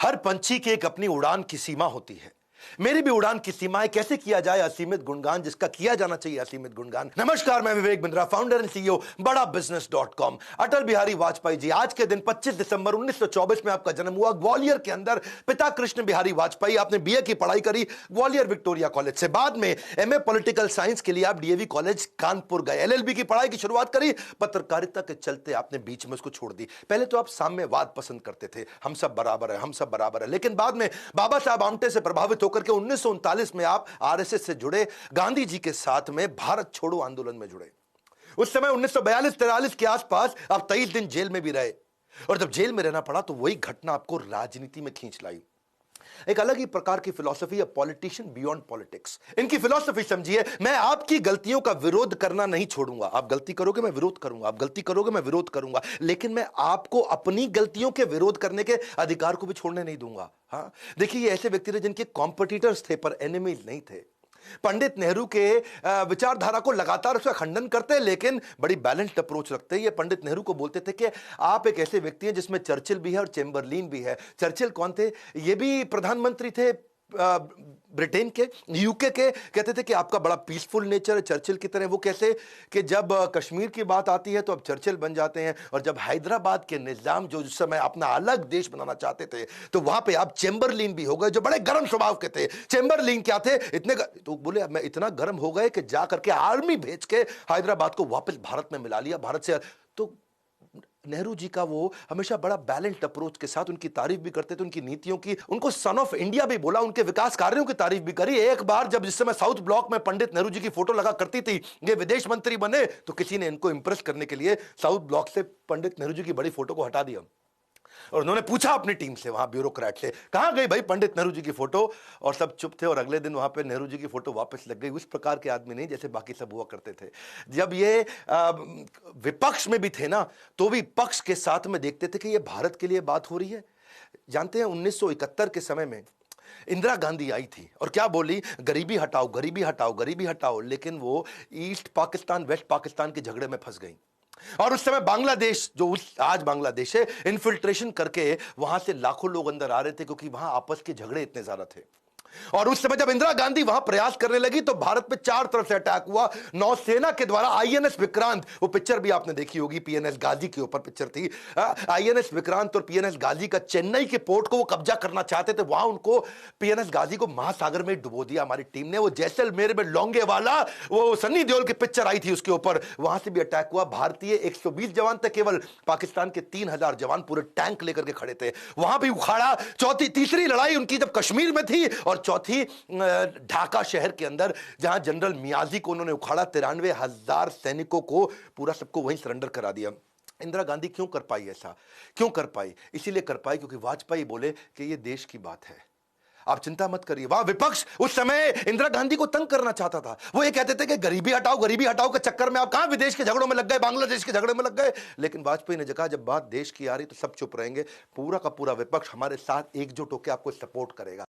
हर पंछी की एक अपनी उड़ान की सीमा होती है। मेरी भी उड़ान की सीमाएं कैसे किया जाए असीमित गुणगान जिसका किया जाना चाहिए असीमित गुणगान। नमस्कार, मैं Vivek Bindra, founder and CEO बड़ा बिजनेस.com। अटल बिहारी वाजपेयी जी, आज के दिन 25 दिसंबर 1924 में आपका जन्म हुआ ग्वालियर के अंदर। पिता कृष्ण बिहारी वाजपेयी, आपने बीए की पढ़ाई करी ग्वालियर विक्टोरिया कॉलेज से। बाद में एमए पॉलिटिकल साइंस के लिए आप डीएवी कॉलेज कानपुर गए। एलएलबी की पढ़ाई की शुरुआत करी, पत्रकारिता के चलते आपने बीच में उसको छोड़ दी। पहले तो आप साम्यवाद पसंद करते थे, हम सब बराबर है, हम सब बराबर है। लेकिन बाद में बाबा साहब आमटे से प्रभावित होकर के 1939 में आप आरएसएस से जुड़े, गांधी जी के साथ में भारत छोड़ो आंदोलन में जुड़े। उस समय 1942-43 के आसपास आप 23 दिन जेल में भी रहे, और जब जेल में रहना पड़ा तो वही घटना आपको राजनीति में खींच लाई। एक अलग ही प्रकार की फिलॉसफी है, पॉलिटिशियन बियॉन्ड पॉलिटिक्स। इनकी फिलॉसफी समझिए, मैं आपकी गलतियों का विरोध करना नहीं छोड़ूंगा। आप गलती करोगे मैं विरोध करूंगा, आप गलती करोगे मैं विरोध करूंगा, लेकिन मैं आपको अपनी गलतियों के विरोध करने के अधिकार को भी छोड़ने नहीं दूंगा। हाँ, देखिए, ये ऐसे व्यक्ति थे जिनके कॉम्पिटिटर्स थे पर एनिमीज नहीं थे। पंडित नेहरू के विचारधारा को लगातार उसका खंडन करते, लेकिन बड़ी बैलेंस्ड अप्रोच रखते हैं। ये पंडित नेहरू को बोलते थे कि आप एक ऐसे व्यक्ति हैं जिसमें चर्चिल भी है और चेम्बरलिन भी है। चर्चिल कौन थे? ये भी प्रधानमंत्री थे ब्रिटेन के, यूके के। कहते थे कि आपका बड़ा पीसफुल नेचर है चर्चिल की तरह। वो कैसे कि जब कश्मीर की बात आती है तो अब चर्चिल बन जाते हैं, और जब हैदराबाद के निजाम जो उस समय अपना अलग देश बनाना चाहते थे तो वहां पे आप चेम्बरलिन भी हो गए, जो बड़े गर्म स्वभाव के थे। चेम्बरलिन क्या थे? तो बोले मैं इतना गर्म हो गए कि जा करके आर्मी भेज के हैदराबाद को वापस भारत में मिला लिया, भारत से। तो नेहरू जी का वो हमेशा बड़ा बैलेंस्ड अप्रोच के साथ उनकी तारीफ भी करते थे, उनकी नीतियों की। उनको सन ऑफ इंडिया भी बोला, उनके विकास कार्यों की तारीफ भी करी। एक बार जब जिस समय साउथ ब्लॉक में पंडित नेहरू जी की फोटो लगा करती थी, ये विदेश मंत्री बने, तो किसी ने इनको इंप्रेस करने के लिए साउथ ब्लॉक से पंडित नेहरू जी की बड़ी फोटो को हटा दिया। और उन्होंने पूछा अपनी टीम से, वहां ब्यूरोक्रेट से, कहां गई भाई पंडित नेहरू जी की फोटो? और सब चुप थे, और अगले दिन वहां पे नेहरू जी की फोटो वापस लग गई। उस प्रकार के आदमी नहीं जैसे बाकी सब हुआ करते थे। जब ये विपक्ष में भी थे ना, तो भी पक्ष के साथ में देखते थे कि ये भारत के लिए बात हो रही है। जानते हैं 1971 के समय में इंदिरा गांधी आई थी और क्या बोली? गरीबी हटाओ, गरीबी हटाओ, गरीबी हटाओ। लेकिन वो ईस्ट पाकिस्तान वेस्ट पाकिस्तान के झगड़े में फंस गई। और उस समय बांग्लादेश, जो आज बांग्लादेश है, इन्फिल्ट्रेशन करके वहां से लाखों लोग अंदर आ रहे थे, क्योंकि वहां आपस के झगड़े इतने ज्यादा थे। और उस समय जब इंदिरा गांधी वहां प्रयास करने लगी तो भारत पे चार तरफ से अटैक हुआ। नौसेना के द्वारा आईएनएस विक्रांत, वो पिक्चर भी आपने देखी होगी, पीएनएस गाजी के ऊपर पिक्चर थी। आईएनएस विक्रांत और पीएनएस गाजी का चेन्नई के पोर्ट को वो कब्जा करना चाहते थे। वहां उनको पीएनएस गाजी को महासागर में डुबो दिया हमारी टीम ने। वो जैसलमेर में लोंगे वाला, वो सन्नी देओल की पिक्चर आई थी उसके ऊपर, वहां से भी अटैक हुआ। भारतीय 120 जवान थे केवल, पाकिस्तान के 3000 जवान पूरे टैंक लेकर के खड़े थे, वहां भी उखाड़ा। तीसरी लड़ाई उनकी जब कश्मीर में थी, और चौथी ढाका शहर के अंदर, जहां जनरल मियाजी को उन्होंने उखाड़ा। 93,000 सैनिकों को, पूरा सबको वहीं सरेंडर करा दिया। इंदिरा गांधी क्यों कर पाई ऐसा? क्यों कर पाई? इसीलिए कर पाई क्योंकि वाजपेयी बोले कि यह देश की बात है, आप चिंता मत करिए। वहां विपक्ष उस समय इंदिरा गांधी को तंग करना चाहता था। वो ये कहते थे कि गरीबी हटाओ के चक्कर में आप कहां विदेश के झगड़ों में लग गए, बांग्लादेश के झगड़े में लग गए। लेकिन वाजपेयी ने कहा जब बात देश की आ रही तो सब चुप रहेंगे, पूरा का पूरा विपक्ष हमारे साथ एकजुट होकर आपको सपोर्ट करेगा।